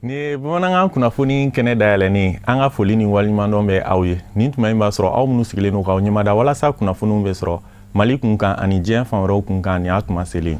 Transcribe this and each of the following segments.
Ni bamanankan kunnafoni kɛnɛ dayɛlɛni an ka foli ni waliɲumandɔn bɛ aw ye nin tuma in b'a sɔrɔ aw minnu sigilen n'u k'aw ɲɛmada walasa kunnafoniw bɛ sɔrɔ Mali kunkan ani diɲɛ fan wɛrɛw kunkan ni y'a tuma selen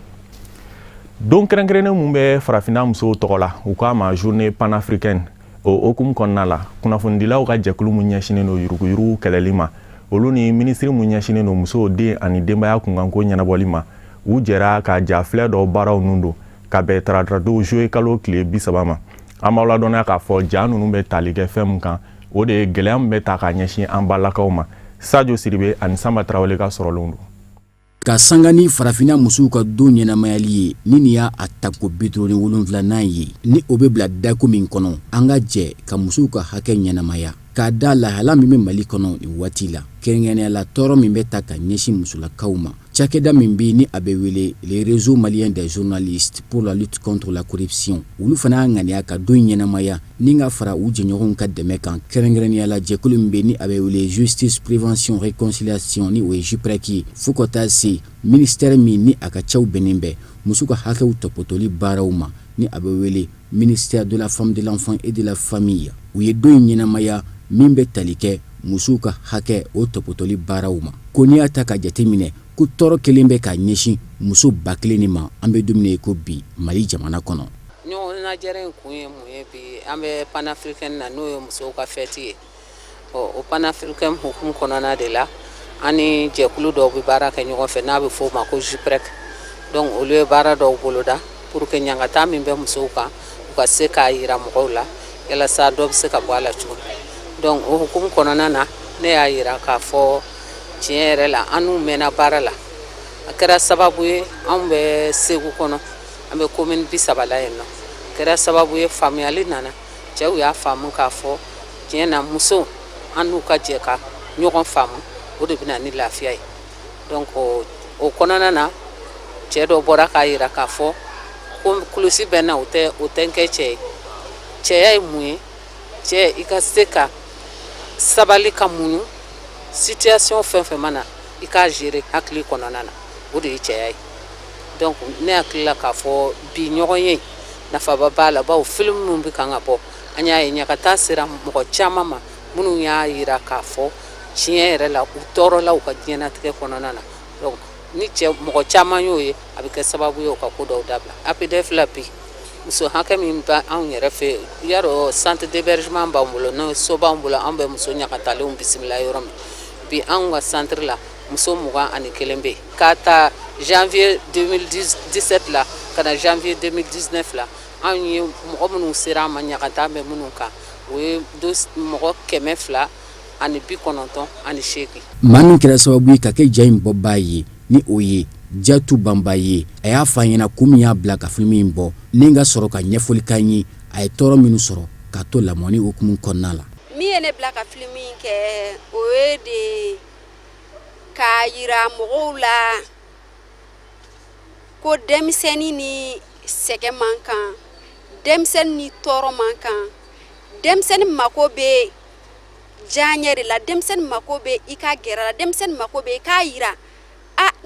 don kɛrɛnkɛrɛnnen mun bɛ farafinna musow tɔgɔ la u k'a ma journée panafricaine o hukumu kɔnɔna la kunnafonidilaw ka jɛkulu mun ɲɛsinen don yuruguyurugu kɛlɛli ma olu ni minisiri mun ɲɛsinen don musow den ani denbaya kunkanko ɲɛnabɔli ma u jɛra ka jafilɛ dɔ baaraw nun don ka bɛn tarataradow juwe kalo tile 30 ma an b'aw ladɔnniya k'a fɔ ja ninnu bɛ tali kɛ fɛn mun kan o de ye gɛlɛya min bɛ ta ka ɲɛsin an balakaw ma Sadio Sidibe ani Samba Tarawele ka sɔrɔlenw don ka sanga ni farafinna musow ka don ɲɛnamayali ye ni nin y'a ta ko 77nan ye ni o bɛ bila dako min kɔnɔ an ka jɛ ka musow ka hakɛ ɲɛnamaya k'a da lahala min bɛ Mali kɔnɔ nin waati la kɛrɛnkɛrɛnnenya la tɔɔrɔ min bɛ ta ka ɲɛsin musolakaw ma cakɛda min bɛ ni a bɛ wele les réseaux maliens des journalistes pour la lutte contre la corruption olu fana y'a ŋaniya ka don ɲɛnamaya ni ka fara u jɛɲɔgɔnw ka dɛmɛ kan kɛrɛnkɛrɛnnenya la jɛkulu min bɛ ni a bɛ wele justice prévention réconciliation ni o ye JPREC ye fo ka taa se ministère min ni a ka cɛw bɛnnen bɛ muso ka hakɛw tɔpɔtɔli baaraw ma ni a bɛ wele ministère de la femme de l'enfant et de la famille u ye don ɲɛnamaya min bɛ tali kɛ musow ka hakɛ o tɔpɔtɔli baaraw ma ko n'i y'a ta ka jateminɛ ko tɔɔrɔ kelen bɛ ka ɲɛsin muso ba kelen de ma an bɛ don min ko bi Mali jamana kɔnɔ ɲɔgɔn najɛrɛ in kun ye mun ye bi an bɛ panafricaine na n'o ye musow ka fête ye o panafricaine hukumu kɔnɔna de la an ni jɛkulu dɔw bɛ baara kɛ ɲɔgɔn fɛ n'a bɛ fɔ o ma ko JPREC donc olu ye baara dɔw boloda pour que ɲangata min bɛ musow kan u ka se k'a yira mɔgɔw la yalasa dɔ bɛ se ka bɔ a la cogo donc o hukumu kɔnɔna na ne y'a yira k'a fɔ tiɲɛ yɛrɛ la an n'u mɛnna baara la a kɛra sababu ye anw bɛ Segu kɔnɔ an bɛ commune 30 la yen nɔ kɛra sababu ye faamuyali nana cɛw y'a faamu k'a fɔ tiɲɛ na musow an n'u ka jɛ ka ɲɔgɔn faamu o de bɛna ni lafiya ye donc o kɔnɔna na cɛ dɔ bɔra k'a yira k'a fɔ ko kulusi bɛ na o tɛ n kɛ cɛ ye cɛya ye mun ye cɛ i ka se ka sabali ka muɲu situation fɛn fɛn mana i k'a gérer hakili kɔnɔna na o de ye cɛya ye donc ne hakili la k'a fɔ bi ɲɔgɔn ye nafaba b'a la bawo film min bɛ kan ka bɔ an y'a ye ɲagata sera mɔgɔ caman ma minnu y'a yira k'a fɔ tiɲɛ yɛrɛ la u tɔɔrɔla u ka diɲɛnatigɛ kɔnɔna na donc ni mɔgɔ caman y'o ye a bɛ kɛ sababu ye u ka ko dɔw dabila APDF la bi muso hakɛ min bɛ anw yɛrɛ fɛ yarɔ centre d'hébergement b'an bolo n'o so b'an bolo an bɛ muso ɲagatalenw bisimila yɔrɔ min bi anw ka centre la muso 21 bɛ yen k'a ta janvier 2017 la ka na janvier 2019 la anw ye mɔgɔ minnu sera an ma ɲagata bɛ minnu kan o ye mɔgɔ 298 maa min kɛra sababu ye ka kɛ ja in bɔbaa ye ni o ye Jatu Bamba ye a y'a fɔ an ɲɛna ko min y'a bila ka film in bɔ ni ka sɔrɔ ka ɲɛfɔli k'an ye a ye tɔɔrɔ minnu sɔrɔ k'a to lamɔni hukumu kɔnɔna la min ye ne bila ka film in kɛ o ye de k'a yira mɔgɔw la ko denmisɛnnin ni sɛgɛn man kan denmisɛnnin ni tɔɔrɔ man kan denmisɛnnin mako bɛ diyaɲɛ de la denmisɛnnin mako bɛ i ka gɛrɛ la denmisɛnnin mako bɛ i k'a yira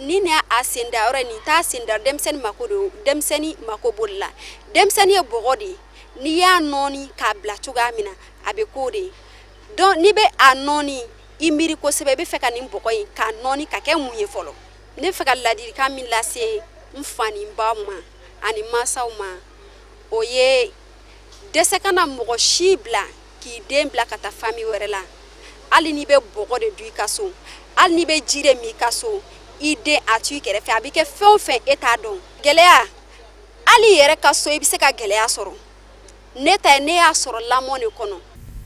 ni ne a senda yɔrɔ nin t'a senda denmisɛnnin mako do denmisɛnnin mako b'o la denmisɛnnin ye bɔgɔ de n'i y'a nɔɔni k'a bila cogoya min na a bɛ k'o de donc n'i bɛ a nɔɔni i miiri kosɛbɛ i bɛ fɛ ka nin bɔgɔ in k'a nɔɔni ka kɛ mun ye fɔlɔ ne bɛ fɛ ka ladilikan min lase n fa ni n ba ma ani mansaw ma o ye dɛsɛ kana mɔgɔ si bila k'i den bila ka taa famille wɛrɛ la hali n'i bɛ bɔgɔ de dun i ka so hali n'i bɛ ji de min i ka so i den a to i kɛrɛfɛ a bɛ kɛ fɛn o fɛn e t'a dɔn gɛlɛya hali i yɛrɛ ka so i bɛ se ka gɛlɛya sɔrɔ ne ta ye ne y'a sɔrɔ lamɔ de kɔnɔ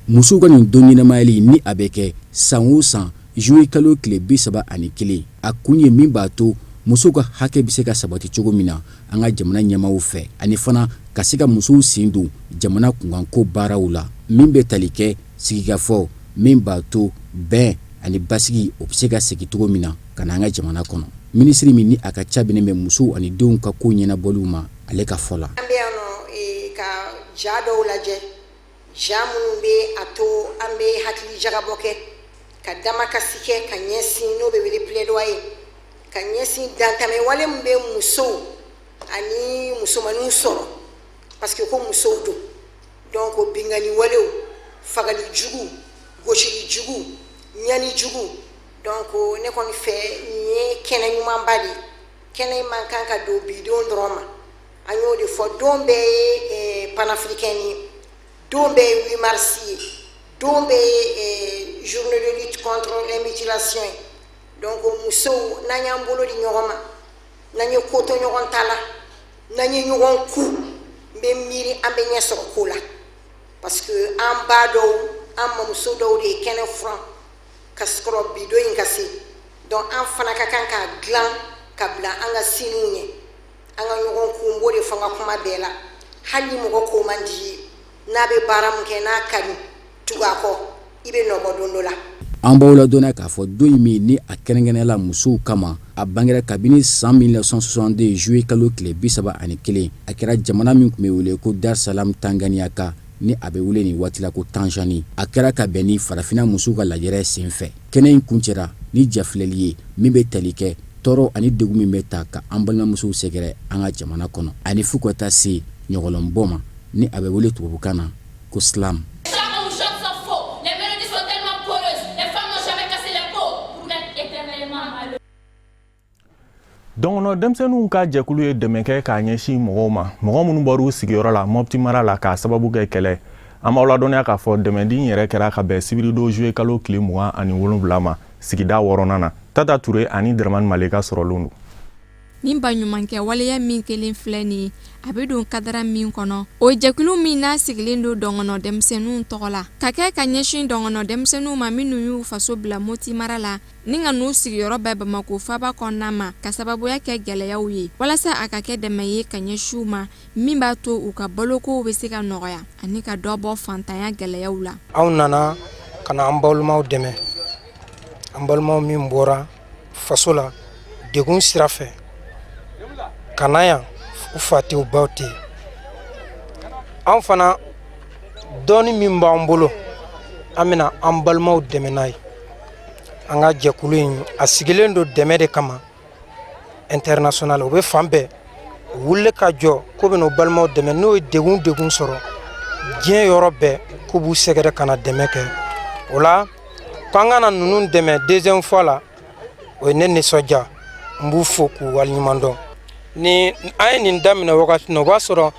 musow ka nin don ɲɛnamayali ni a bɛ kɛ san o san juwe kalo tile 31 a kun ye min b'a to musow ka hakɛ bɛ se ka sabati cogo min na an ka jamana ɲɛmaaw fɛ ani fana ka se ka musow sen don jamana kunkanko baaraw la min bɛ tali kɛ sigikafɔ min b'a to bɛn ani basigi o bɛ se ka segin cogo min na ka na an ka jamana kɔnɔ minisiri min ni a ka ca bɛnnen bɛ musow ani denw ka ko ɲɛnabɔliw ma ale ka fɔ la an bɛ yan nɔ ka ja dɔw lajɛ ja minnu bɛ a to an bɛ hakili jagabɔ kɛ ka damakasi kɛ ka ɲɛsin n'o bɛ wele plaidoyer ka ɲɛsin dantɛmɛ wale min bɛ musow ani musomaninw sɔrɔ parce que ko musow don donc bingani walew fagali jugu gosili jugu ɲani jugu donc ne kɔni fɛ nin ye kɛnɛ ɲumanba de kɛnɛ man kan ka don bidenw dɔrɔn ma an y'o de fɔ don bɛɛ ye panafricain ye don bɛɛ ye 8 mars ye don bɛɛ ye journée de lutte contre les mutilations donc musow n'an y'an bolo di ɲɔgɔn ma n'an ye ko to ɲɔgɔn ta la n'an ye ɲɔgɔn ku n bɛ miiri an bɛ ɲɛ sɔrɔ ko la parce que an ba dɔw an mamuso dɔw de ye kɛnɛ furan ka sɔrɔ bido in ka se donc an fana ka kan k'a dilan ka bila an ka siniw ɲɛ an ka ɲɔgɔn ku n b'o de fɔ n ka kuma bɛɛ la hali ni mɔgɔ ko man di ye n'a bɛ baara min kɛ n'a ka di tugu a kɔ i bɛ nɔbɔ don dɔ la. an b'aw ladɔnniya k'a fɔ don in min ni a kɛrɛnkɛrɛnla musow kama a bangera kabini san 1962 juillet kalo tile 31 a kɛra jamana min tun bɛ wele ko Dar Salam Tanganiyaka ni a bɛ wele nin waati la ko Tanzanie a kɛra ka bɛn ni farafina musow ka lajɛrɛ sen fɛ kɛnɛ in kuncɛra ni jafilɛli ye min bɛ tali kɛ tɔɔrɔ ani degun min bɛ ta ka an balimamusow sɛgɛrɛ an ka jamana kɔnɔ ani fo ka taa se ɲɔgɔlɔnbɔ ma ni a bɛ wele tubabukan na ko slam. Donc denmisɛnninw ka jɛkulu ye dɛmɛ kɛ k'a ɲɛsin mɔgɔw ma mɔgɔ minnu bɔr'u sigiyɔrɔ la Mopti mara la k'a sababu kɛ kɛlɛ an b'aw ladɔnniya k'a fɔ dɛmɛdi yɛrɛ kɛra ka bɛn sibirido juillet kalo tile 27 ma sigida 6nan na Tata Ture ani Dramane Maleka sɔrɔlen don. Nin ba ɲumankɛ waleya min kelen filɛ nin a bɛ don kadara min kɔnɔ o jɛkulu min n'a sigilen don dɔngɔnɔ denmisɛnninw tɔgɔ la ka kɛ ka ɲɛsin dɔngɔnɔ denmisɛnninw ma minnu y'u faso bila Mopti mara la ni ka n'u sigiyɔrɔ bɛɛ Bamako faba kɔnɔna ma ka sababuya kɛ gɛlɛyaw ye walasa a ka kɛ dɛmɛ ye ka ɲɛsin u ma min b'a to u ka balokow bɛ se ka nɔgɔya ani ka dɔ bɔ fantanya gɛlɛyaw la. Aw nana ka na an balimaw dɛmɛ an balimaw min bɔra faso la degun sira fɛ ka na yan u fa tɛ u baw tɛ an fana dɔɔni min b'an bolo an bɛna an balimaw dɛmɛ n'a ye an ka jɛkulu in a sigilen don dɛmɛ de kama international o bɛ fan bɛɛ u wulile ka jɔ ko bɛna u balimaw dɛmɛ n'o ye degun sɔrɔ diɲɛ yɔrɔ bɛɛ k'u b'u sɛgɛrɛ ka na dɛmɛ kɛ o la k'an ka na ninnu dɛmɛ deuxième fois la o ye ne nisɔndiya n b'u fo k'u waleɲuman dɔn ni an ye nin daminɛ wagati na o b'a sɔrɔ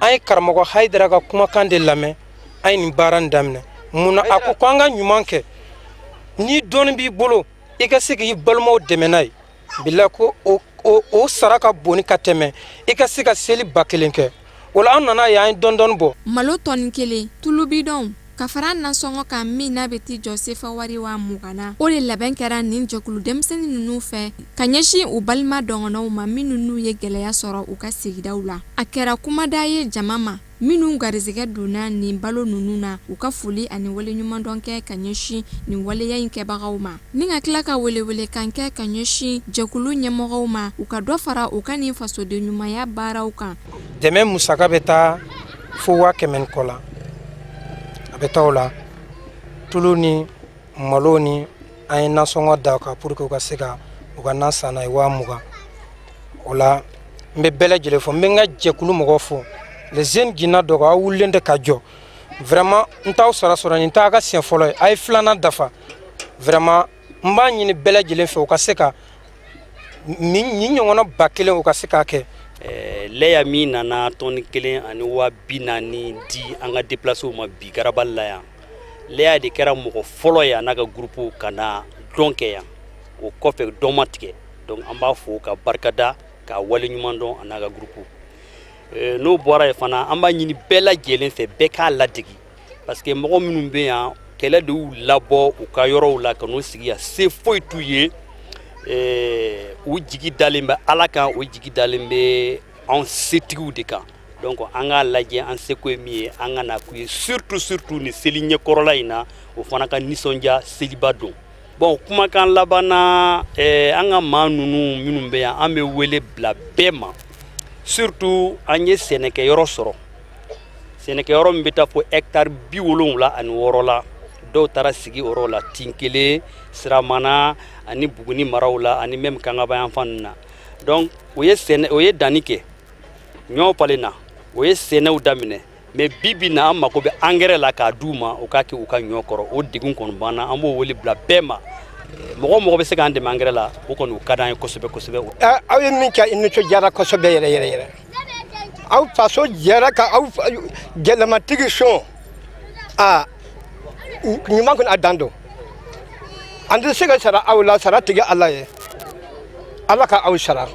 an ye karamɔgɔ Hayidara ka kumakan de lamɛn an ye nin baara in daminɛ munna a ko k'an ka ɲuman kɛ ni dɔɔni b'i bolo i ka se k'i balimaw dɛmɛ n'a ye bila ko o sara ka boni ka tɛmɛ i ka se ka seli 1000 kɛ o la an nana ye an ye dɔɔni bɔ malo tɔni 1 tulu bidɔn ka fara nasɔngɔ kan min n'a bɛ ti jɔ sefa wari wa 20 o de labɛn kɛra nin jɛkulu denmisɛnnin ninnu fɛ ka ɲɛsin u balima dɔngɔnɔw ma minnu n'u ye gɛlɛya sɔrɔ u ka sigidaw la a kɛra kumada ye jama ma minnu garizɛgɛ donna nin balo ninnu na u ka foli ani waleɲuman dɔn kɛ ka ɲɛsin nin waleya in kɛbagaw ma ni ka tila ka welewele kan kɛ ka ɲɛsin jɛkulu ɲɛmɔgɔw ma u ka dɔ fara u ka nin fasoden ɲumanya baaraw kan dɛmɛ musaka bɛ taa fo 100 kɔ la a bɛ taa o la tulu ni malo ni an ye nasɔngɔ da ka pour que u ka se ka u ka na san n'a ye 20,000 o la n bɛ bɛɛ lajɛlen fɔ n bɛ n ka jɛkulu mɔgɔw fɔ les jeunes gina dɔgɔ aw wulilen tɛ ka jɔ vraiment n t'aw sara sɔrɔ nin t'a ka siɲɛ fɔlɔ ye a ye filanan dafa vraiment n b'a ɲini bɛɛ lajɛlen fɛ u ka se ka nin ɲɔgɔnna 1000 u ka se k'a kɛ lɛya min nana tɔni 1 ani 40,000 di an ka déplacer ma bi Garabali la yan lɛya de kɛra mɔgɔ fɔlɔ ye n'a ka groupe ka na dɔn kɛ yan o kɔfɛ dɔn ma tigɛ donc an b'a fɔ ka barikada ka waleɲuman dɔn a n'a ka groupe n'o bɔra ye fana an b'a ɲini bɛɛ lajɛlen fɛ bɛɛ k'a ladegi parce que mɔgɔ minnu bɛ yan kɛlɛ de y'u labɔ u ka yɔrɔw la ka n'u sigi yan se foyi t'u ye u jigi dalen bɛ Ala kan u jigi dalen bɛ an setigiw de kan donc an k'a lajɛ an seko ye min ye an ka na k'u ye surtout ni seli ɲɛkɔrɔla in na o fana ka nisɔndiya seliba don bon kumakan laban na an ka maa ninnu minnu bɛ yan an bɛ wele bila bɛɛ ma surtout an ye sɛnɛkɛyɔrɔ sɔrɔ sɛnɛkɛyɔrɔ min bɛ taa fɔ hectare 76 la dɔw taara sigi o yɔrɔ la Tinkele Siramana ani Buguni maraw la ani même Kangaba yan fan na donc o ye danni kɛ ɲɔ palen na o ye sɛnɛw daminɛ mais bibi na an mako bɛ engrais la k'a d'u ma o k'a kɛ u ka ɲɔ kɔrɔ o degun kɔni banna an b'o wele bila bɛɛ ma mɔgɔ bɛ se k'an dɛmɛ engrais la o kɔni o ka d'an ye kosɛbɛ kosɛbɛ. Aw ye min kɛ i nisɔndiyara kosɛbɛ yɛrɛ aw faso jɛra ka aw gɛlɛmatigi sɔn ɲuman kɔni a dan don an tɛ se ka sara aw la sara tigɛ Ala ye Ala ka aw sara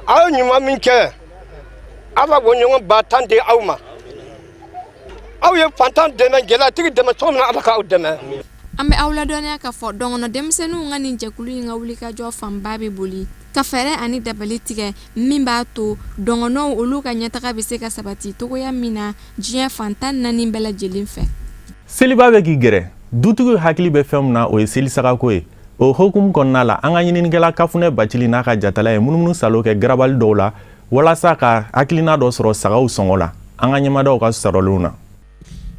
aw ɲuman min kɛ Ala b'o ɲɔgɔn ba tan di aw ma aw ye fantan dɛmɛ gɛlɛyatigi dɛmɛ cogo min na Ala ka aw dɛmɛ. An bɛ aw ladɔnniya k'a fɔ dɔngɔnɔ denmisɛnninw ka nin jɛkulu in ka wulikajɔ fanba bɛ boli ka fɛɛrɛ ani dabali tigɛ min b'a to dɔngɔnɔw olu ka ɲɛtaga bɛ se ka sabati togoya min na diɲɛ fantan 4 bɛɛ lajɛlen fɛ. Seliba bɛ k'i gɛrɛ dutigiw hakili bɛ fɛn min na o ye selisagako ye o hukumu kɔnɔna la an ka ɲininikɛla Kafunɛ Bacili n'a ka jatala ye munumunu salo kɛ garabali dɔw la walasa ka hakilina dɔ sɔrɔ sagaw sɔngɔ la an ka ɲɛmadaw ka sɔrɔlenw na.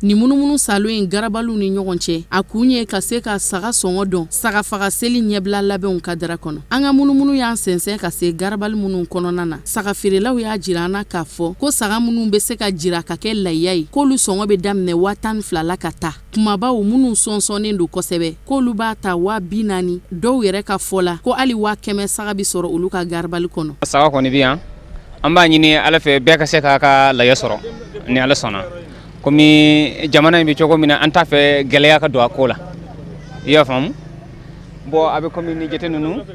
Ni munumunu salo in garabalu ni ɲɔgɔn cɛ a kun ye ka se ka saga sɔngɔ dɔn saga faga seli ɲɛbila labɛnw kadara kɔnɔ an ka munumunu y'an sɛnsɛn ka se garabali minnu kɔnɔna na saga feerelaw y'a jira an na k'a fɔ ko saga minnu bɛ se ka jira ka kɛ layiya ye k'olu sɔngɔ bɛ daminɛ 12 la ka taa kumabaw minnu sɔnsɔnnen don kosɛbɛ k'olu b'a ta 40 dɔw yɛrɛ ka fɔ la ko hali 100 saga bi sɔrɔ olu ka garabali kɔnɔ. Saga kɔni bi yan an b'a ɲini Ala fɛ bɛɛ ka se k'a ka layiya sɔrɔ ni Ala sɔnna. Komi jamana in bɛ cogo min na an t'a fɛ gɛlɛya ka don a ko la i y'a faamu bon a bɛ komi ni jate ninnu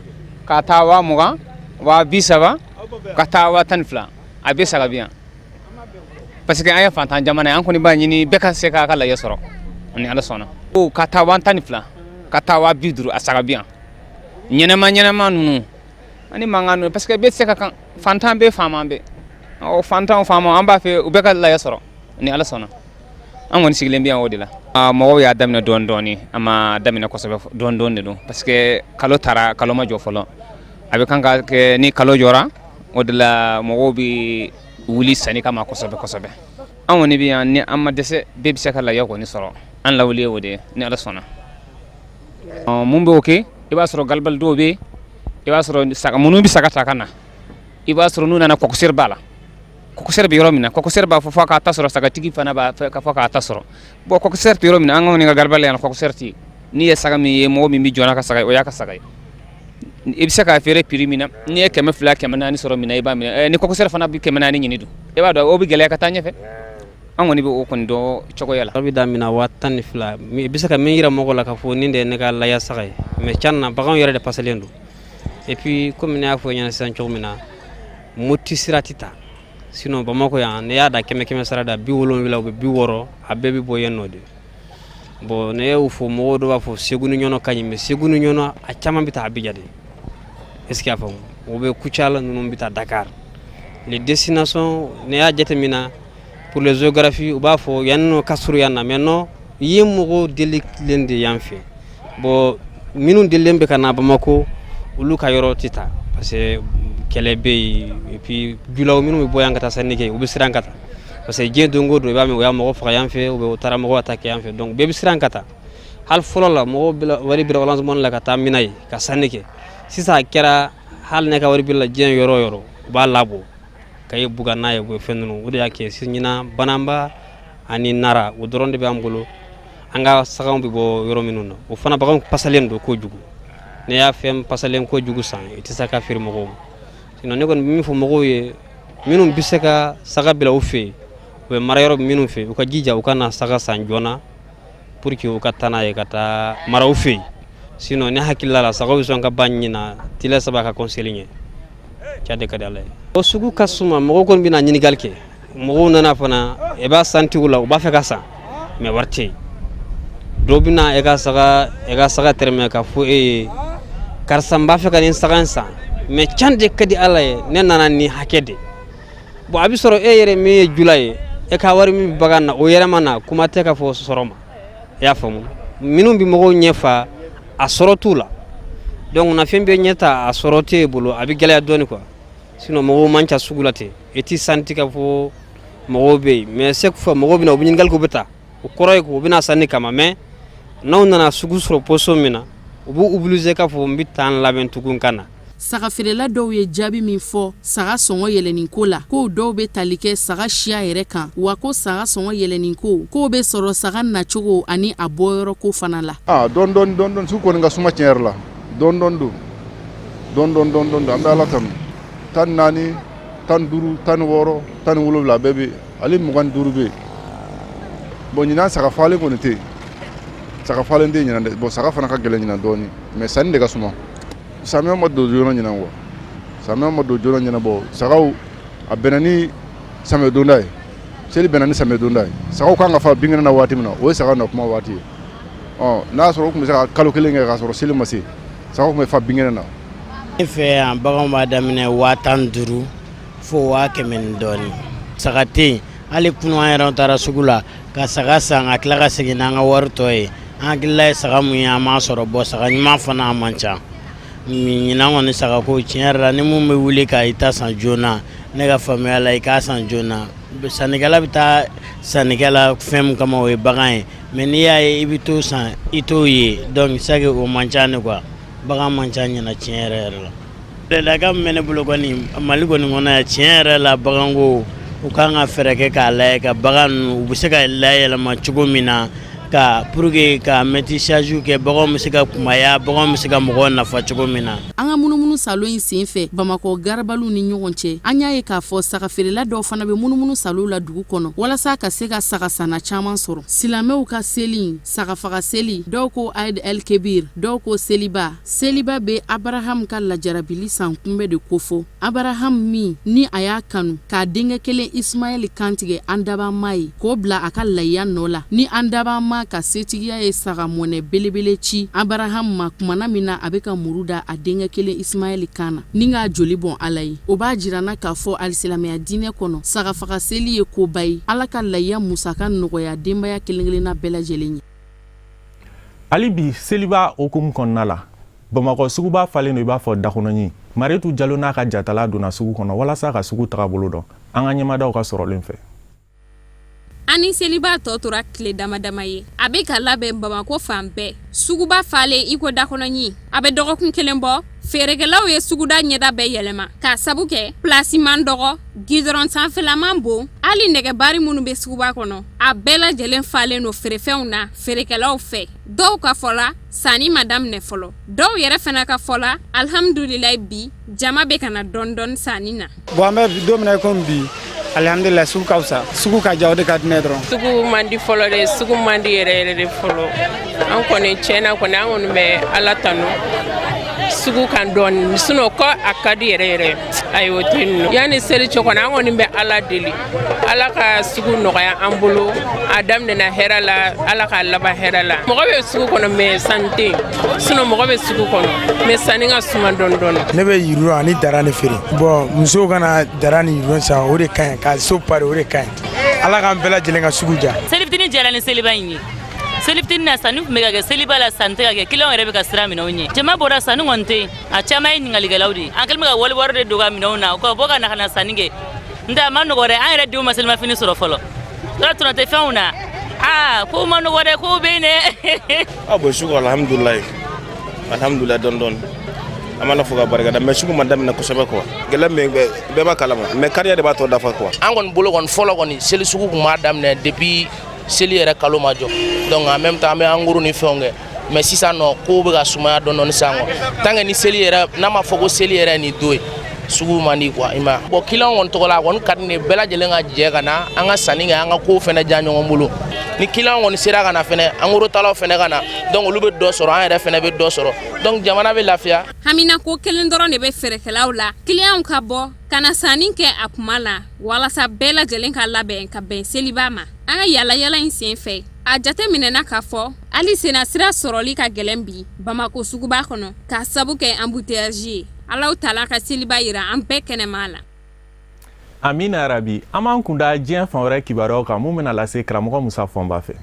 ka taa 20 30 ka taa 12 a bɛ saga bi yan parce que an ye fantan jamana ye an kɔni b'a ɲini bɛɛ ka se k'a ka layiya sɔrɔ ni Ala sɔnna o ka taa 12 ka taa 50 a saga bi yan ɲɛnɛma ninnu ani mankan ninnu parce que bɛɛ tɛ se ka kan fantan bɛ faama bɛ o fantan faama an b'a fɛ u bɛɛ ka layiya sɔrɔ ni Ala sɔnna an kɔni sigilen bɛ yan o de la mɔgɔw y'a daminɛ dɔɔni a ma daminɛ kosɛbɛ dɔɔni de don parce que kalo taara kalo ma jɔ fɔlɔ a bɛ kan ka kɛ ni kalo jɔra o de la mɔgɔw bɛ wuli sanni kama kosɛbɛ an kɔni bɛ yan ni an ma dɛsɛ bɛɛ bɛ se ka layiya kɔni sɔrɔ an lawuli o de ni Ala sɔnna mun bɛ o kɛ i b'a sɔrɔ galibali dɔw bɛ i b'a sɔrɔ saga minnu bɛ saga ta ka na i b'a sɔrɔ n'u nana kɔkɔsɛri b'a la kɔkɔsɛri bɛ yɔrɔ min na kɔkɔsɛri b'a fɔ k'a ta sɔrɔ sagatigi fana b'a fɛ k'a fɔ k'a ta sɔrɔ bon kɔkɔsɛri tɛ yɔrɔ min na an ka kɔni ka garabali yan kɔkɔsɛri tɛ n'i ye saga min ye mɔgɔ min bɛ jɔ n'a ka saga ye o y'a ka saga ye i bɛ se k'a feere prix min na n'i ye 200 400 sɔrɔ min na i b'a minɛ ni kɔkɔsɛri fana bɛ 400 ɲini dun i b'a dɔn o bɛ gɛlɛya ka taa ɲɛfɛ an kɔni bɛ o kɔni dɔn cogoya la. A bɛ daminɛ 12 i bɛ se ka min yira mɔgɔw la k'a fɔ nin de ye ne ka layiya saga ye mais tiɲɛ na baganw yɛrɛ de paselen don et puis comme ne y'a fɔ ɲɛna sisan cogo min na moti sira tɛ taa sinon Bamako yan ne y'a da 100 sara da 70 ou bien 60 a bɛɛ bɛ bɔ yen nɔ de bon ne y'o fɔ mɔgɔw dɔ b'a fɔ Segu ni Ɲɔnɔ ka ɲi mais Segu ni Ɲɔnɔ a caman bɛ taa Abidjan de est-ce que y'a faamu o bɛ Kucala ninnu bɛ taa Dakar les destinations ne y'a jateminɛ pour les géographies u b'a fɔ yan nɔ ka surun yan na mais non i ye mɔgɔw delilen de yan fɛ bon minnu delilen bɛ ka na Bamako olu ka yɔrɔ tɛ taa parce que kɛlɛ bɛ yen et puis julaw minnu bɛ bɔ yan ka taa sanni kɛ u bɛ siran ka taa parce que diɲɛ don o don i b'a mɛn u y'a mɔgɔ faga yan fɛ u taara mɔgɔw attaquer yan fɛ donc bɛɛ bɛ siran ka taa hali fɔlɔ la mɔgɔw wari bira Orange Money la ka taa Mina ye ka sanni kɛ sisan a kɛra hali ne ka wari bila diɲɛ yɔrɔ o yɔrɔ u b'a labɔ ka ye buga n'a ye u bɛ fɛn ninnu o de y'a kɛ ɲinan Banamba ani Nara o dɔrɔn de b'an bolo an ka sagaw bɛ bɔ yɔrɔ minnu na o fana baganw pasalen don kojugu ne y'a fɛn pasalen kojugu san i tɛ se ka feere mɔgɔw ma sinon ne kɔni bɛ min fɔ mɔgɔw ye minnu bɛ se ka saga bila u fɛ yen u bɛ mara yɔrɔ minnu fɛ u ka jija u ka na saga san joona pour que u ka taa n'a ye ka taa mara u fɛ yen sinon ne hakilila la sagaw bɛ sɔn ka ban ɲina tile 3 ka conseiller ɲɛ cɛ de ka di Ala ye o sugu ka suma mɔgɔw kɔni bɛ na ɲininkali kɛ mɔgɔw nana fana i b'a santigiw la u b'a fɛ ka san mais wari tɛ yen dɔw bɛ na e ka saga tɛrɛmɛ ka fɔ e ye karisa n b'a fɛ ka nin saga in san mais can de ka di Ala ye ne nana nin hakɛ de bon a bɛ sɔrɔ e yɛrɛ min ye jula ye e ka wari min bɛ bagan na o yɛrɛ ma na kuma tɛ ka fɔ sɔrɔ ma i y'a faamu minnu bɛ mɔgɔw ɲɛfa a sɔrɔ t'u la donc na fɛn bɛ ɲɛ ta a sɔrɔ t'e bolo a bɛ gɛlɛya dɔɔni quoi sinon mɔgɔw man ca sugu la ten i t'i santi ka fɔ mɔgɔw bɛ yen mais chaque fois mɔgɔw bɛ na u bɛ ɲininkali k'u bɛ taa o kɔrɔ ye ko u bɛ na sanni kama mais n'aw nana sugu sɔrɔ pɔsɔn min na u b'u obliger k'a fɔ n bɛ taa n labɛn tugun ka na. Saga feerela dɔw ye jaabi min fɔ saga sɔngɔ yɛlɛnin ko la ko dɔw bɛ tali kɛ saga siya yɛrɛ kan wa ko saga sɔngɔ yɛlɛnin ko k'o bɛ sɔrɔ saga nacogo ani a bɔyɔrɔ ko fana la. Dɔn sugu kɔni ka suma tiɲɛ yɛrɛ la dɔn an bɛ Ala kanu 14 15 16 17 bɛɛ bɛ ale 25 bɛ bon ɲinan saga falen kɔni tɛ saga falen tɛ ɲinan dɛ bon saga fana ka gɛlɛn ɲinan dɔɔni mais sanni de ka suma. Samia ma don joona ɲinan wa samia ma don joona ɲinan bɔ sagaw a bɛnna ni samiyɛ donda ye seli bɛnna ni samiyɛ donda ye sagaw kan ka fa binkɛnɛ na waati min na o ye saga na kuma waati ye n'a y'a sɔrɔ o tun bɛ se ka kalo kelen kɛ k'a sɔrɔ seli ma se sagaw tun bɛ fa binkɛnɛ na. Ne fɛ yan baganw b'a daminɛ 15,000 fo 100 dɔɔni saga tɛ yen hali kunu an yɛrɛ taara sugu la ka saga san ka tila ka segin n'an ka wari tɔ ye an hakilila ye saga mun ye an m'a sɔrɔ bɔ saga ɲuman fana man ca. Ɲinan kɔni saga ko tiɲɛ yɛrɛ la ni mun bɛ wuli ka i ta san joona ne ka faamuya la i k'a san joona sannikɛla bɛ taa sannikɛla fɛn min kama o ye bagan ye mais n'i y'a ye i bɛ t'o san i t'o ye donc c'est que o man ca ne quoi bagan man ca ɲɛna tiɲɛ yɛrɛ la. Ladilikan min bɛ ne bolo kɔni Mali kɔni kɔnɔ yan tiɲɛ yɛrɛ la baganko u kan ka fɛɛrɛ kɛ k'a lajɛ ka bagan ninnu u bɛ se ka layɛlɛma cogo min na ka pour que ka métissage kɛ baganw bɛ se ka kumaya baganw bɛ se ka mɔgɔw nafa cogo min na. An ka munumunu salon in sen fɛ Bamakɔ garabalu ni ɲɔgɔn cɛ an y'a ye k'a fɔ saga feerela dɔw fana bɛ munumunu salon la dugu kɔnɔ walasa ka se ka saga sanna caman sɔrɔ. Silamɛw ka seli saga faga seli dɔw ko Aïd el Kebir dɔw ko seliba bɛ Abraham ka lajarabili san kunbɛ de kofɔ Abraham min ni a y'a kanu k'a denkɛ kelen Ismaël kantigɛ an dabama ye k'o bila a ka lahiya nɔ la ni an dabama ka setigiya ye saga mɔnɛ belebele ci Abraham ma kumana min na a bɛ ka muru da a denkɛ kelen Ismaël kana ni k'a joli bɔn Ala ye o b'a jirana k'a fɔ alisilamɛya diinɛ kɔnɔ saga faga seli ye koba ye Ala ka lahiya musaka nɔgɔya denbaya kelen-kelenna bɛɛ lajɛlen ye. Hali bi seliba okumu kɔnɔna la Bamakɔ suguba falen do i b'a fɔ dakɔnɔɲi Mariyetu Jalo n'a ka jatala donna sugu kɔnɔ walasa ka sugu tagabolo dɔn an ka ɲɛmadaw ka sɔrɔlen fɛ. Ani seliba tɔ tora tile damadama ye a bɛ ka labɛn Bamakɔ fan bɛɛ suguba falen i ko dakɔnɔɲi a bɛ dɔgɔkun kelen bɔ feerekɛlaw ye suguda ɲɛda bɛɛ yɛlɛma k'a sabu kɛ plasi man dɔgɔ gidɔrɔn sanfɛlaman bon hali nɛgɛbari minnu bɛ suguba kɔnɔ a bɛɛ lajɛlen falen no feerefɛnw na feerekɛlaw fɛ dɔw ka fɔ la sanni ma daminɛ fɔlɔ dɔw yɛrɛ fana ka fɔ la alhamdulilayi bi jama bɛ kana dɔɔni sanni na. Bon an bɛ don min na komi bi alhamdulillah sugu ka fisa sugu ka ja o de ka di ne dɔrɔn. Sugu man di fɔlɔ de sugu man di yɛrɛ de fɔlɔ an kɔni tiɲɛna kɔni an kɔni bɛ Ala tanu sugu kan dɔɔni sinon ko a ka di yɛrɛ ayi o tɛ yen nɔ yanni seli cɛ kɔni an kɔni bɛ Ala deli Ala ka sugu nɔgɔya an bolo a daminɛna hɛrɛ la Ala k'a laban hɛrɛ la mɔgɔ bɛ sugu kɔnɔ mais sanni tɛ yen sinon mɔgɔ bɛ sugu kɔnɔ mais sanni ka suma dɔɔni. Ne bɛ yiro ani dara ni feere bon musow kana dara ni yiro san o de ka ɲi ka so pari o de ka ɲi Ala k'an bɛɛ lajɛlen ka sugu ja. Selifitini jɛra ni seliba in ye selifitini na sanni tun bɛ ka kɛ seliba la sanni tɛ ka kɛ kiliyanw yɛrɛ bɛ ka siran minɛnw ɲɛ jama bɔra sanni kɔni tɛ yen a caman ye ɲininkalinkɛlaw de ye an kɛlen bɛ ka wari de don ka minɛnw na u ka bɔ ka na ka na sanni kɛ n tɛ a ma nɔgɔ dɛ an yɛrɛ denw ma selimafini sɔrɔ fɔlɔ yɔrɔ tɔnɔ tɛ fɛnw na ko ma nɔgɔ dɛ ko bɛ yen dɛ. Bon sugu alhamdulilayi dɔɔni an b'Ala fo ka barikada mais sugu ma daminɛ kosɛbɛ quoi gɛlɛya min bɛɛ b'a kalama mais kariya de b'a tɔ dafa quoi. An kɔni bolo kɔni fɔlɔ kɔni seli sugu kun b'a daminɛ depuis seli yɛrɛ kalo ma jɔ donc en même temps an bɛ anguru ni fɛnw kɛ mais sisan nɔ kow bɛ ka sumaya dɔɔni sisan quoi tant que ni seli yɛrɛ n'a ma fɔ ko seli yɛrɛ ye nin don ye sugu man di quoi i ma bon client kɔni tɔgɔ la a kɔni ka di ne bɛɛ lajɛlen ka jɛ ka na an ka sanni kɛ an ka kow fɛnɛ diya ɲɔgɔn bolo ni client kɔni sera ka na fɛnɛ anguru talaw fɛnɛ ka na donc olu bɛ dɔ sɔrɔ an yɛrɛ fɛnɛ bɛ dɔ sɔrɔ donc jamana bɛ lafiya. Hamina ko kelen dɔrɔn de bɛ feerekɛlaw la client ka bɔ ka na sanni kɛ a kuma la walasa bɛɛ lajɛlen ka labɛn ka bɛn seliba ma an ka yalayala in sen fɛ a jate minɛna k'a fɔ hali senna sira sɔrɔli ka gɛlɛn bi Bamakɔ suguba kɔnɔ k'a sabu kɛ embouteillage ye Alaw taala ka seliba yira an bɛɛ kɛnɛma la. Amina Arabi an b'an kun da diɲɛ fan wɛrɛ kibaruyaw kan mun bɛna lase karamɔgɔ Musa Fɔnba fɛ.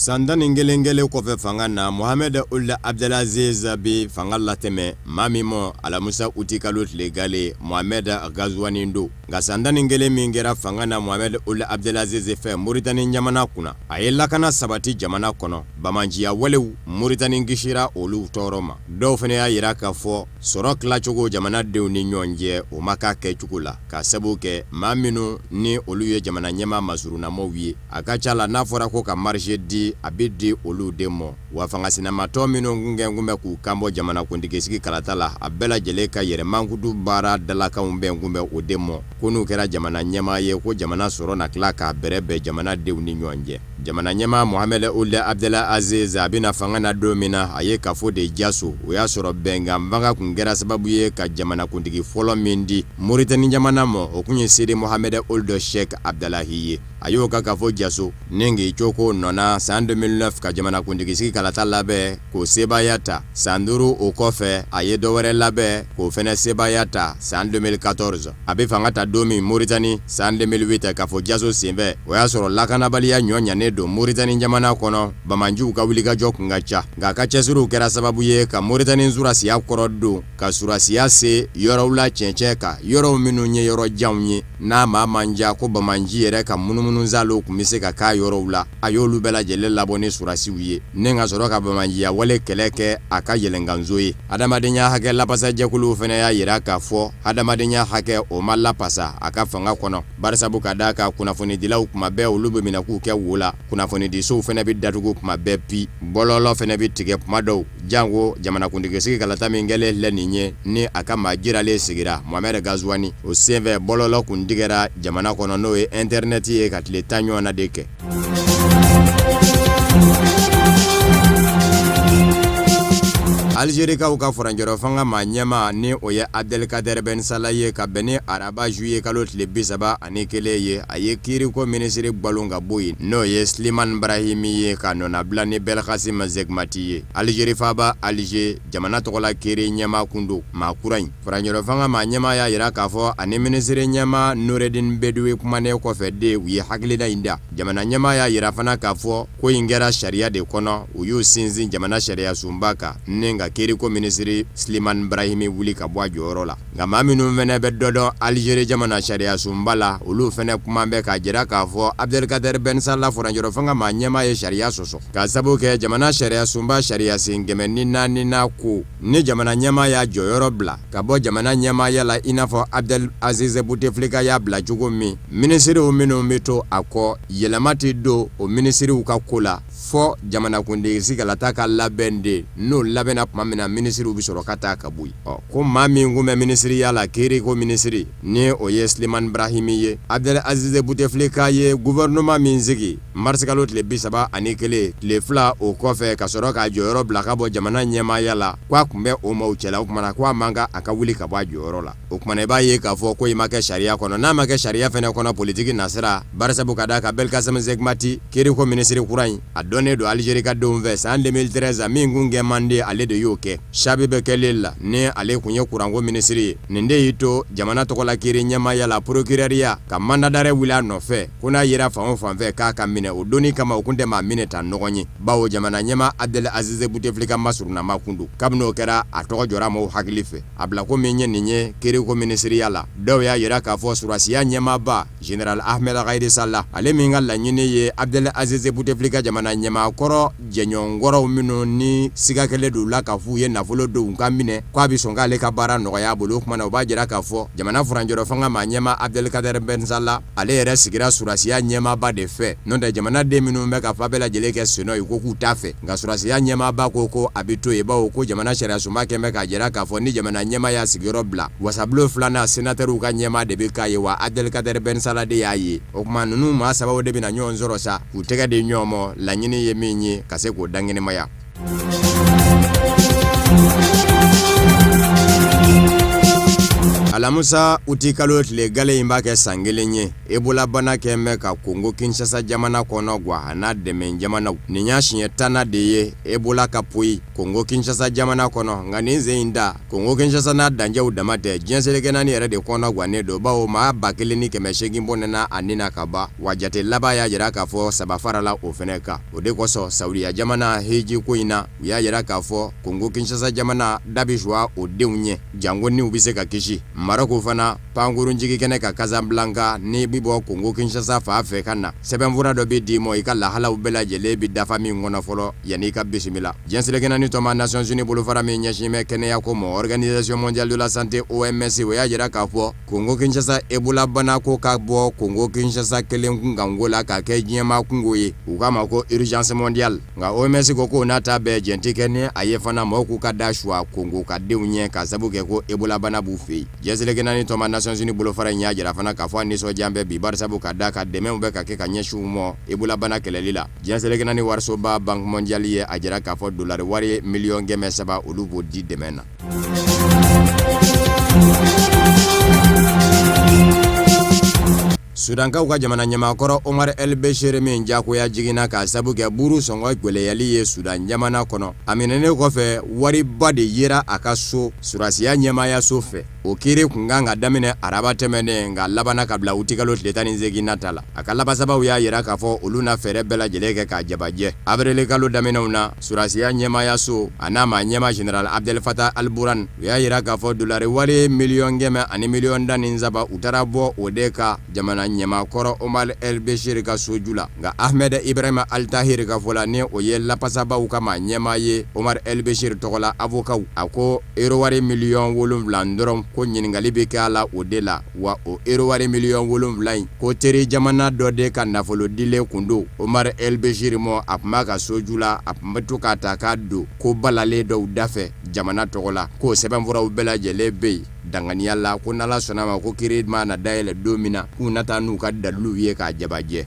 Sandani ngele kofe fanga na Mohamed Ould Abdelaziz bi fanga lateme mamimo ala Musa Utikalut legale Mohamed Ghazouani ndo nga sandani ngele mingera fanga na Mohamed Ould Abdelaziz fe Mauritanie jamana kuna ayela kana sabati jamana kono bamanjiya walew Mauritanie ngishira olu toroma do fene ya yira ka fo sorok la chogo jamana de ni nyonje o maka ke chukula ka sabuke maminu ni olu ye jamana nyema mazuruna mowie akacha la nafora ko ka marché di abidi olu demo wa fanga sinama to minu ngume ku kambo jamana kundigisiki kalatala abela jeleka yere mangudu bara dalaka ngume o demo kunu kera jamana nyema ye ko jamana soro na klaka berebe jamana de ni nyonje jamana nyema Mohamed Ould Abdelaziz abina fanga na domina aye kafo de jaso o ya soro benga mbanga kungera sababu ye ka jamana kundigi folo mindi Mauritanie jamana mo okunye sidi Mohamed Ould Sheikh Abdallahi ayo kafo jaso nengi choko nona san 2009 ka jamana kundigi siki kalata labe ko sebayata sanduru o kofe aye dowere labe ko fene sebayata san 2014 abe fanga ta domi Mauritanie san 2008 kafo jaso sembe o ya soro lakana baliya nyonya ne do Mauritanie jamana kono bamanju ka wiliga jok ngacha nga ka chesuru kera sababu ye ka Mauritanie nzura siya korodo ka sura siya se yoro ula chencheka yoro minu nye yoro jamnye na manja ko bamanji yere ka munumunu zalo kumise ka yoro ula ayolu bela jele labone sura siwiye nenga soro ka bamanji ya wale keleke aka yelenganzoye adamadenya hake lapasa jekulu fene ya yira ka fo adamadenya hake o malapasa aka fanga kono barsabu kadaka kuna foni dila kuma be ulube mina ku ke wula kuna foni di so fene bi datugo kuma be pi bololo fene bi tige kuma do jango jamana kundige sigi kalata mingele leninye ni aka majira le sigira Mohamed Ghazouani o seve bololo kundigera jamana kono no internet ye katle tanyo na deke Algerie ka uka foranjoro fanga manyama ni oye Abdelkader Ben Salah ye ka beni araba juye kalot le bisaba ani kele ye aye kiri ko ministre balonga boy no ye Slimane Brahimi ye ka nona blani Belkacem Zegmati ye Algerie faba Alger jamana tokola kiri nyama kundo makurain foranjoro fanga manyama ya yira ka fo ani ministre nyama Noureddine Bedoui kumane ko fede wi haglida inda jamana nyama ya yira fana ka fo ko ingera sharia de kono uyu sinzi jamana sharia sumbaka nenga kiri ko ministre Slimane Brahimi wuli ka bwa jorola nga maminu mene be dodo Algerie jamana sharia sumbala ulu fene kumambe ka jira ka fo Abdelkader Ben Salah foranjoro fanga manyama ye sharia soso ka sabu ke jamana sharia sumba sharia singeme nina ku ni jamana nyama ya joyoro bla ka bo jamana nyama ya la inafo Abdel Aziz Bouteflika ya bla jugumi ministre o minu mito ako yelamati do o ministre ukakola fo jamana kundi sigalata ka labende no labena mamina ministre ubisoro kata kabui ko mami ngume ministre ya la kiri ko ministre ni oye Slimane Brahimi ye Abdel Aziz Bouteflika ye gouvernement minzigi marsikalot le bisaba anikele le fla o kofe kasoro ka joro blaka bo jamana nyema yala kwa kumbe o mauchela kumana kwa manga akawuli ka ba joro la okumane ba ye ka fo ko imake sharia kono na make sharia fene kono politiki nasira barsa bukada ka Belkacem Zegmati kiri ko ministre kurai adone do Algerie ka domve san 2013 mingu ngemande ale de yoke shabibe kelela ne ale kunye kurango ministre nende yito jamana tokola kiri nyema yala procureuria ka manda dare wila no fe kuna yira fa on fanve ka mine odoni kama okunde ma mineta nogonyi bawo jamana nyema Abdel Aziz Bouteflika masuruna makundu kabno kera atoko jora mo hakilife abla ko menye ninye kiri ko ministre yala do ya yira ka fo surasiya nyema ba General Ahmed Ghairi Sallah ale minga la nyine ye Abdel Aziz Bouteflika jamana nyema koro jenyongoro minu ni sigakele do la ka fu ye nafolo do nkamine kwa bisonga le ka bara no ya bolo kuma na ba jira ka fo jamana furanjoro fanga ma nyema Abdelkader Ben Salah ale yere sigira surasiya nyema ba de fe nonda jamana de minu me ka fabela jeleke seno ikoku tafe nga surasiya nyema ba koko abito e ba ko jamana sharia suma ke me ka jira ka fo ni jamana nyema ya sigiro bla wasablo flana senateur ka nyema de be kaye wa Abdelkader Ben Salah de yayi o kuma nunu ma sababu de bina nyonzoro sa utega de nyomo la nyini ye minyi kase ko dangene maya Kalamusa uti kalo tile gale in b'a kɛ san kelen ye Ebola bana kɛmɛ ka Kongo Kinshasa jamana kɔnɔ Gwahana dɛmɛ jamanaw nin y'a siɲɛ 10 de ye Ebola ka poyi Kongo Kinshasa jamana kɔnɔ nka nin sen in da Kongo Kinshasa n'a danjɛw dama tɛ diɲɛ seleke naani yɛrɛ de kɔnɔ gwannen do bawo maa 1,800 bɔnɛna a nina ka ban wa jate laban y'a jira k'a fɔ saba farala o fɛnɛ kan o de kosɔn Saudiya jamana heji ko in na u y'a jira k'a fɔ Kongo Kinshasa jamana da bi suwa o denw ɲɛ jango ni u bi se ka kisi Maroko fana pankurun jigi kɛnɛ ka Casablanca ni bi bɔ Kongo Kinshasa fa fɛ ka na sɛbɛnfura dɔ bi di mɔ i ka lahalaw bɛɛ lajɛlen bi dafa min kɔnɔ fɔlɔ yan'i ka bisimila diɲɛ seleke naani tɔma Nations Unies bolofara min ɲɛsin bɛ kɛnɛya ko mɔ Organisation mondiale de la santé OMS o y'a jira k'a fɔ Kongo Kinshasa Ebola bana ko ka bɔ Kongo Kinshasa kelen kunkanko la ka kɛ diɲɛma kungo ye u k'a ma ko urgence mondiale nka OMS ko k'o n'a ta bɛɛ jɛnti kɛ ni a ye fana mɔgɔw k'u ka da suwa Kongo ka denw ɲɛ ka sabu kɛ ko Ebola bana b'u fɛ yen diɲɛ seleke naani tɔma Nations Unies bolofara in y'a jira fana k'a fɔ a nisɔndiya bɛ bi bari sabu ka da ka dɛmɛw bɛ ka kɛ ka ɲɛsin u mɔ Ebola bana kɛlɛli la diɲɛ seleke naani warisoba Banque mondiale ye a jira k'a fɔ dolari wari miliyɔn 300 olu b'o di dɛmɛ na. Sudankaw ka jamana ɲɛmaakɔrɔ Omar El Bashir min jakoya jiginna ka sabu kɛ buru sɔngɔ gwɛlɛyali ye Sudan jamana kɔnɔ a minɛnen kɔfɛ wariba de yera a ka so surasiya ɲɛmaaya so fɛ o kiiri kun kan ka daminɛ araba tɛmɛnen nka labana ka bila utikalo tile 18 nata la a ka labasabaw y'a yira k'a fɔ olu na fɛɛrɛ bɛɛ lajɛlen kɛ k'a jabajɛ avril kalo daminɛw na surasiya ɲɛmaaya so a n'a ma ɲɛma General Abdel Fattah al-Burhan u y'a yira k'a fɔ dolari wari miliyɔn 100 ani miliyɔn 17 u taara bɔ o de ka jamana ɲɛmaakɔrɔ Omar El Bashir ka soju la nka Ahmed Ibrahim Al-Tahir ka fɔ la ni o ye lapasabaw ka ma ɲɛmaa ye Omar El Bashir tɔgɔla avocat a ko euro wari miliyɔn 7 dɔrɔn ko ɲiningali bɛ kɛ a la o de la wa o euro wari miliyɔn 7 in ko teri jamana dɔ de ka nafolo dilen kun do Omar El Bashir mɔ a tun b'a ka soju la a tun bɛ to k'a ta k'a don ko balalen dɔw dafɛ jamana tɔgɔ la k'o sɛbɛnfuraw bɛɛ lajɛlen bɛ yen danganiya la ko n'Ala sɔnna ma ko kiiri ma na dayɛlɛ don min na k'u na taa n'u ka daliluw ye k'a jabajɛ.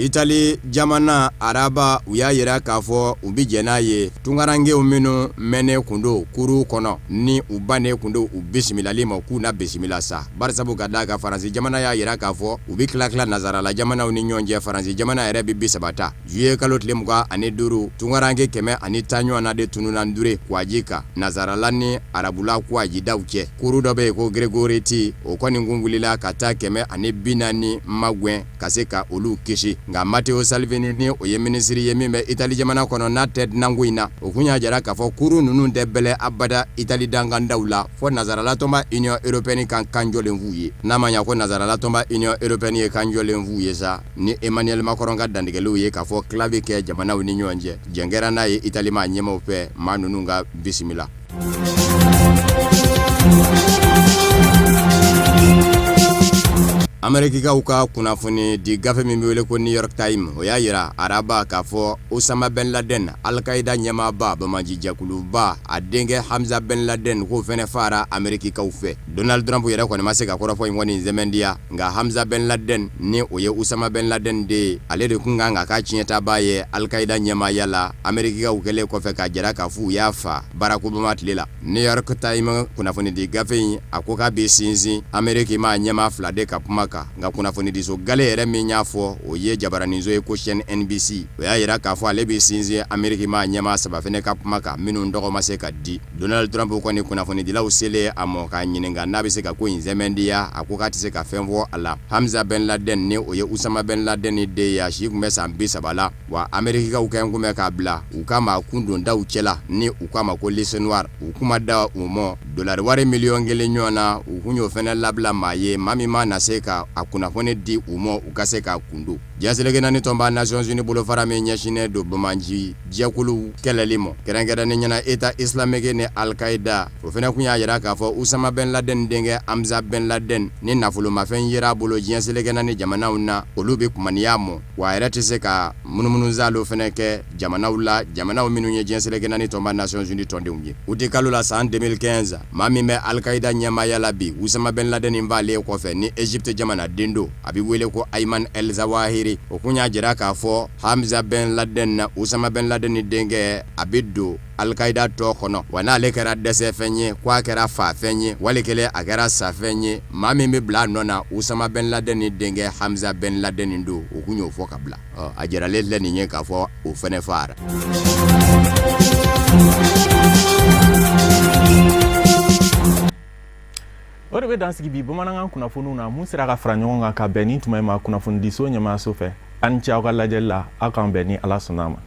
Italie jamana araba u y'a yira k'a fɔ u bi jɛn n'a ye tunkarankew minnu mɛnnen kun do kuru kɔnɔ ni u bannen kun do u bisimilali ma k'u na bisimila sa barisabu ka da ka Faransi jamana y'a yira k'a fɔ u bi tila nazarala jamanaw ni ɲɔgɔn cɛ Faransi jamana yɛrɛ bi 30 ta juillet kalo tile 25 tunkaranke 110 ɲɔgɔn na de tununa ndure kwaji kan nazarala ni arabula kwaji daw cɛ kuru dɔ bɛ yen ko Grégoriti o kɔni kun wulila ka taa 140 magwɛn ka se ka olu kisi nka Matteo Salvini ni o ye minisiri ye min bɛ Italie jamana kɔnɔ n'a tɛ nango in na o kun y'a jira k'a fɔ kuru ninnu tɛ bɛlɛ abada Italie dangandaw la fɔ nazaralatɔnba Union Européenne kan jɔlen f'u ye n'a ma ɲa ko nazaralatɔnba Union Européenne ye kan jɔlen f'u ye sa ni Emmanuel Macron ka dantigɛliw ye k'a fɔ tila bɛ kɛ jamanaw ni ɲɔgɔn cɛ jɛngɛra n'a ye Italie ma ɲɛmaw fɛ maa ninnu ka bisimila. Amerikikaw ka kunnafoni di gafe min bɛ wele ko New York Times o y'a yira araba k'a fɔ Osama Ben Laden Al-Qaida ɲɛmaaba bamaji jɛkuluba a denkɛ Hamza Ben Laden k'o fɛnɛ fara Amerikikaw fɛ Donald Trump yɛrɛ kɔni ma se ka kɔrɔfɔ in kɔni zɛmɛndiya nka Hamza Ben Laden ni o ye Osama Ben Laden de ye ale de kun kan ka k'a tiɲɛtaba ye Al-Qaida ɲɛmaaya la Amerikikaw kɛlen kɔfɛ ka jira k'a fɔ u y'a fa Barack Obama tile la New York Times kunnafoni di gafe in a ko k'a bɛ sinsin Ameriki ma ɲɛmaa 2 de ka kuma kan nka kunnafoni diso gale yɛrɛ min y'a fɔ o ye jabaranizo ye ko chaîne NBC o y'a yira k'a fɔ ale bɛ sinsin Ameriki ma ɲɛmaa 3 fɛnɛ ka kuma kan minnu tɔgɔ ma se ka di Donald Trump kɔni kunnafoni dilaw selen a mɔ k'a ɲininka n'a bɛ se ka ko in zɛmɛndiya a ko k'a tɛ se ka fɛn fɔ a la Hamza Ben Laden ni o ye Osama Ben Laden de ye a si tun bɛ san 30 la wa Amerikikaw kɛn kun bɛ k'a bila u k'a ma kun don daw cɛla ni u k'a ma ko liste noire u kuma da u mɔ dolari wari miliyɔn 1 ɲɔgɔn na u kun y'o fɛnɛ labila maa ye maa min ma na se ka a kunnafoni di u mɔ u ka se ka kundo diɲɛ seleke naani tɔnba Nations Unies bolofara min ɲɛsinnen do bamaji jɛkulu kɛlɛli mɔ kɛrɛnkɛrɛnnen ɲɛna État islamique ni Al-Qaida o fɛnɛ kun y'a yira k'a fɔ Osama Ben Laden denkɛ Hamza Ben Laden ni nafolomafɛn yera bolo diɲɛ seleke naani jamanaw na olu bɛ kumaniya mɔ wa a yɛrɛ tɛ se ka munumunuzalo fɛnɛ kɛ jamanaw la jamanaw minnu ye diɲɛ seleke naani tɔnba Nations Unies tɔndenw ye u tɛ kalo la san 2015 maa min bɛ Al-Qaida ɲɛmaaya la bi Osama Ben Laden b'ale kɔfɛ ni Egypte jamana den do a bɛ wele ko Ayman El Zawahiri kili o kun y'a jira k'a fɔ Hamza Ben Laden na Usama Ben Laden ni denkɛ a bɛ don Al-Qaida tɔ kɔnɔ wa n'ale kɛra dɛsɛfɛn ye k'a kɛra fafɛn ye wali kelen a kɛra safɛn ye maa min bɛ bila a nɔ na Usama Ben Laden ni denkɛ Hamza Ben Laden don o kun y'o fɔ ka bila a jiralen filɛ nin ye k'a fɔ o fɛnɛ fara. O de bɛ dansigi bi bamanankan kunnafoniw na mun sera ka fara ɲɔgɔn kan ka bɛn ni tuma ma kunnafonidiso ɲɛmaaso fɛ ani ce aw ka lajɛli la aw k'an bɛn ni Ala sɔnna a ma.